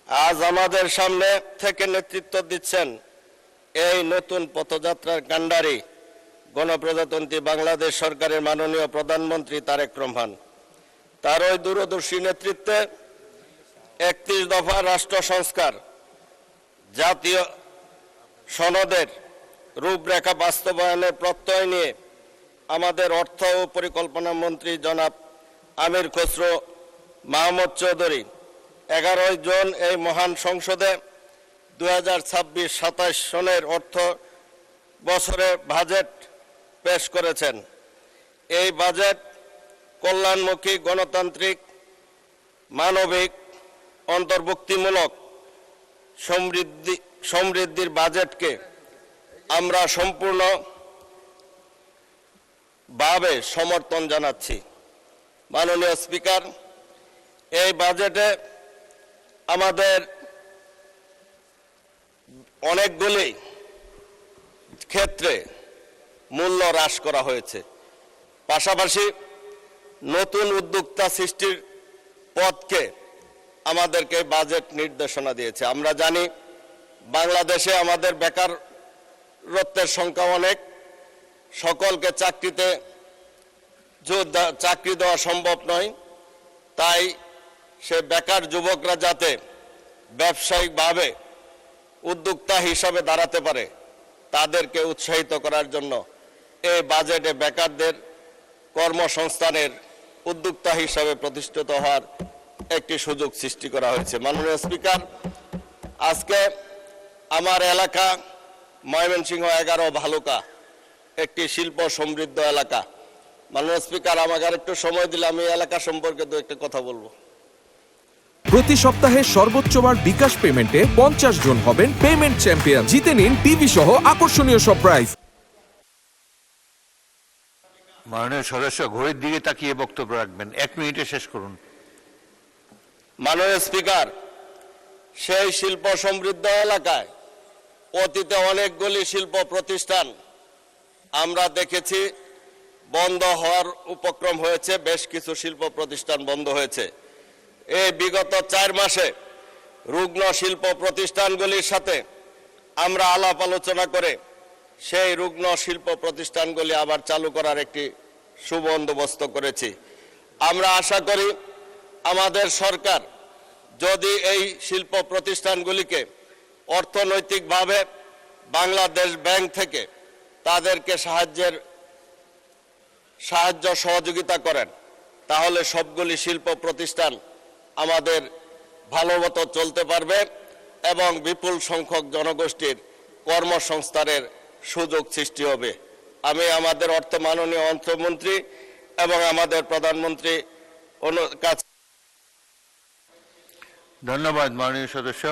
আজ আমাদের সামনে থেকে নেতৃত্ব দিচ্ছেন এই নতুন পথযাত্রার কাণ্ডারি গণপ্রজাতন্ত্রী বাংলাদেশ সরকারের মাননীয় প্রধানমন্ত্রী তারেক রহমান। তার ওই দূরদর্শী নেতৃত্বে 31 দফা রাষ্ট্র সংস্কার জাতীয় সনদের রূপরেখা বাস্তবায়নের প্রত্যয় নিয়ে আমাদের অর্থ ও পরিকল্পনা মন্ত্রী জনাব আমির খসরু মাহমুদ চৌধুরী 11 জুন এই মহান সংসদে 2026-27 সনের অর্থ বছরের বাজেট পেশ করেছেন। এই বাজেট কল্যাণমুখী, গণতান্ত্রিক, মানবিক, অন্তর্ভুক্তিমূলক, সমৃদ্ধির বাজেটকে আমরা সম্পূর্ণভাবে সমর্থন জানাচ্ছি। মাননীয় স্পিকার, এই বাজেটে আমাদের অনেকগুলি ক্ষেত্রে মূল্য হ্রাস করা হয়েছে, পাশাপাশি নতুন উদ্যোক্তা সৃষ্টির পথকে আমাদেরকে বাজেট নির্দেশনা দিয়েছে। আমরা জানি বাংলাদেশে আমাদের বেকারত্বের সংখ্যা অনেক, সকলকে চাকরি দেওয়া সম্ভব নয়। তাই সে বেকার যুবকরা যাতে ব্যবসায়িকভাবে উদ্যোক্তা হিসাবে দাঁড়াতে পারে, তাদেরকে উৎসাহিত করার জন্য এই বাজেটে বেকারদের কর্মসংস্থানের উদ্যোক্তা হিসাবে প্রতিষ্ঠিত হওয়ার একটি সুযোগ সৃষ্টি করা হয়েছে। মাননীয় স্পিকার, আজকে আমার এলাকা ময়মনসিংহ 11 ভালুকা একটি শিল্প সমৃদ্ধ এলাকা। মাননীয় স্পিকার, আমাকে আর একটু সময় দিলে আমি এলাকা সম্পর্কে দু একটা কথা বলবো। প্রতি সপ্তাহে সর্বোচ্চবার বিকাশ পেমেন্টে 50 জন হবেন পেমেন্ট চ্যাম্পিয়ন। জিতে নিন টিভি সহ আকর্ষণীয় সব প্রাইজ। মাননীয় সদস্য ঘড়ির দিকে তাকিয়ে বক্তব্য রাখবেন, 1 মিনিটে শেষ করুন। মাননীয় স্পিকার, সেই শিল্প সমৃদ্ধ এলাকায় অতীতে অনেকগুলি শিল্প প্রতিষ্ঠান আমরা দেখেছি বন্ধ হওয়ার উপক্রম হয়েছে, বেশ কিছু শিল্প প্রতিষ্ঠান বন্ধ হয়েছে। এই বিগত 4 মাসে রুগ্ন শিল্প প্রতিষ্ঠানগুলির সাথে আমরা আলাপ আলোচনা করে সেই রুগ্ন শিল্প প্রতিষ্ঠানগুলি আবার চালু করার একটি সুবন্দোবস্ত করেছি। আমরা আশা করি আমাদের সরকার যদি এই শিল্প প্রতিষ্ঠানগুলিকে অর্থনৈতিকভাবে বাংলাদেশ ব্যাংক থেকে তাদেরকে সাহায্য সহযোগিতা করেন, তাহলে সবগুলি শিল্প প্রতিষ্ঠান আমাদের ভালোমতো চলতে পারবে এবং বিপুল সংখ্যক জনগোষ্ঠীর কর্মসংস্থানের সুযোগ সৃষ্টি হবে। আমি আমাদের মাননীয় অর্থমন্ত্রী এবং আমাদের প্রধানমন্ত্রী কাছে ধন্যবাদ মাননীয় সদস্য।